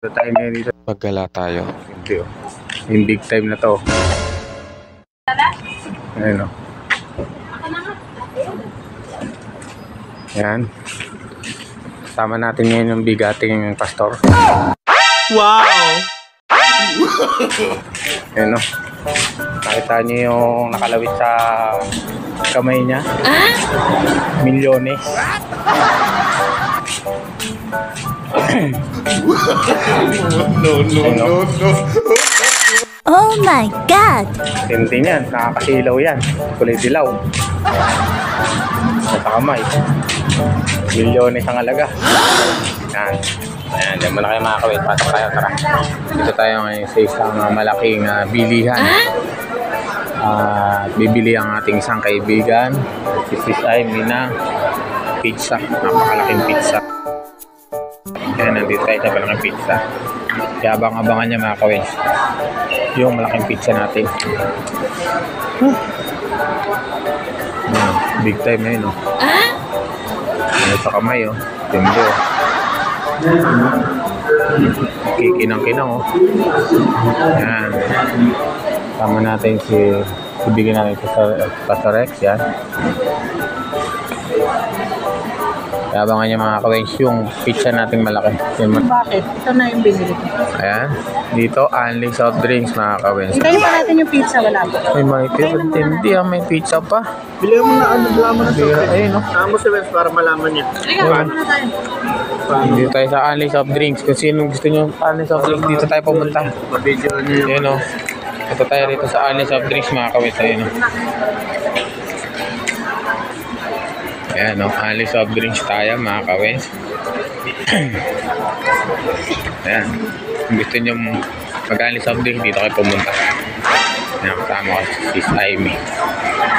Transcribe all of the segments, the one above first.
Tayo ngayon dito. Paggala tayo. Hindi oh. Yung big time na to. Ayan oh. Ayan. Sama natin ngayon yung bigating pastor. Wow! Ayan oh. Nakita niyo yung nakalawit sa kamay niya. Milyones. No. Oh my God! Hindi yan, nakakasilaw yan. Kulay dilaw. Sa kamay. Milyones ang alaga. Yan. Ayan, dyan muna kayo mga kawit. Pasok tayo, tara. Dito tayo ngayon sa isang malaking bilihan. Bibili ang ating isang kaibigan. Si Sis Amy na pizza. Napakalaking pizza. Ayan, nandito tayo sa malaking pizza. Kaya abang-abangan niya mga kawin yung malaking pizza natin. Big time na yun oh. Ano sa kamay oh. Tindi oh. Kikinang-kinang oh. Ayan. Tama natin ibigyan natin sa Pastor Rex yan. Kaya abangan niya mga kawins yung pizza natin malaki. Bakit? Ito na yung binili ko. Ayan. Dito, only soft drinks mga kawins. Hintayin pa natin yung pizza, wala pa. Ay, may hindi may pizza pa. Bili mo na mo na Bira, ayun, no? Tama sa webs para malaman niya. Halika, na tayo. Dito tayo sa only soft drinks. Kung sino gusto nyo only soft drinks, dito tayo pumunta. Video niyo. Ayun, no? Ito tayo dito sa only soft drinks mga kawins. Ayun, no? Ayan, no? Only soft drinks tayo mga kawins. Ayan. Kung gusto nyo mag-only soft drinks, dito kayo pumunta. Ayan, kasama ko si Sis Amy.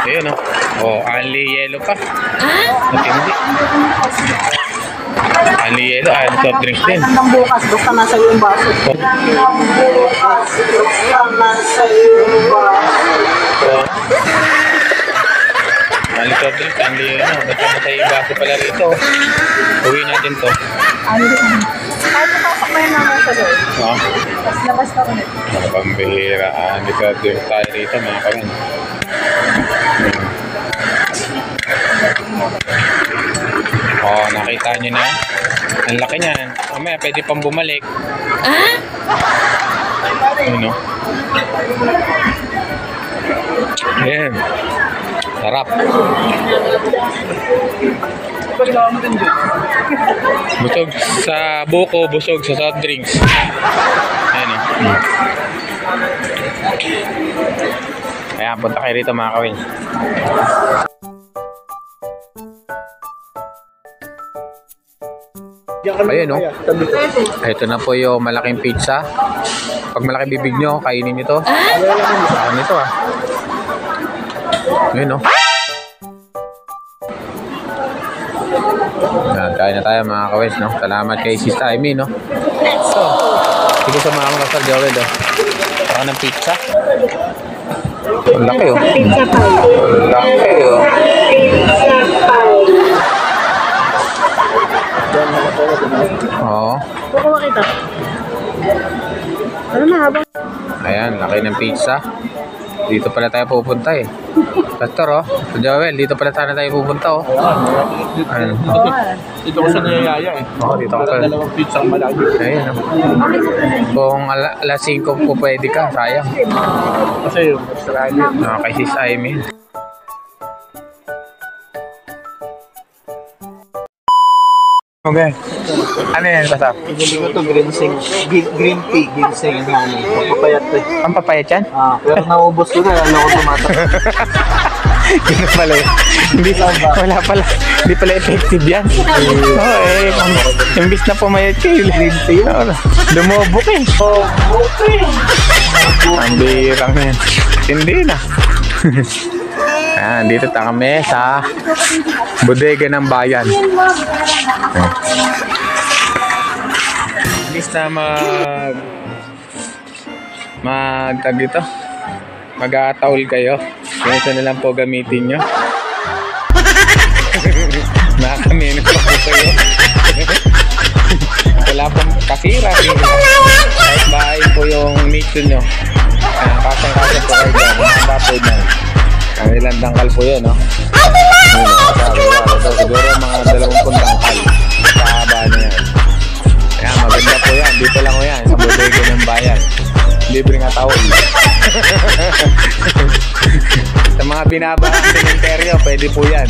Ayun, no? Oh, only yellow pa. Matindi. Only yellow, only soft drinks din. Hanggang bukas, bukta na sa'yo yung baso. Only soft drinks, only ano, basta sa baso pala rito. Uwi natin to. Ano rin? Kahit napasok na yun naman sa loob. Oh. Tapos labas na rin. Mga pambihira. Only soft drinks tayo rito mga kawin. Oh, nakita nyo na. Ang laki niyan. Mamaya pwede pang bumalik. Ano? Ayan. Sarap. Busog sa buko, busog sa soft drinks. Ayan o. Kaya punta kayo rito mga kawin. Ayun no. Ito na po yung malaking pizza. Pag malaki bibig nyo, kainin nyo to. Ano ito ah. Ayun no. Kain na tayo mga kawins no. Salamat kay Sis Amy no. So, sige sa mga Pastor Joel oh. Saka ng pizza. Ang laki oh. Pizza pie. Ang laki oh. Oo. Buko makita. Ano na habang? Ayan, laki ng pizza. Dito pala tayo pupunta eh. Pastor oh, Joel, dito pala sana tayo pupunta oh. Ayan. Dito ko sa niyayaya eh. Oo, dito ka pala. Dalawang pizza ang malaki. Ayan oh. Kung alas 5 po pwede ka, sayang. Kasi yung Australia. Kay Sis Amy. Okay. Ano yan, Pastor? Ibili ko to green tea, ginseng yung honey. Papayat to eh. Ang papayat yan? Pero naubos ko na, lalo ko tumatak. Hindi pala eh. Wala pala. Hindi pala effective yan. Oo eh. Imbis na pumayat kayo. Green tea yun. Lumobok eh. Ang birang na yan. Hindi na. Ayan, dito tayo kami sa bodega ng bayan. Imbis na mag-tag dito. Mag-aataul kayo. Ito na lang po gamitin nyo. Nakakaminos pa po kayo. Wala pang kasira. gusto nyo. Kasang-kasang po kayo dyan. Mahaba po dyan. Ang ilang dangkal po yun, no? Siguro mga 20 tangkal. Kahaba na yan. Kaya maganda po yan. Dito lang po yan. Sa bodega ng bayan. Libre nga tawag. Sa mga binabahan ng interior, pwede po yan.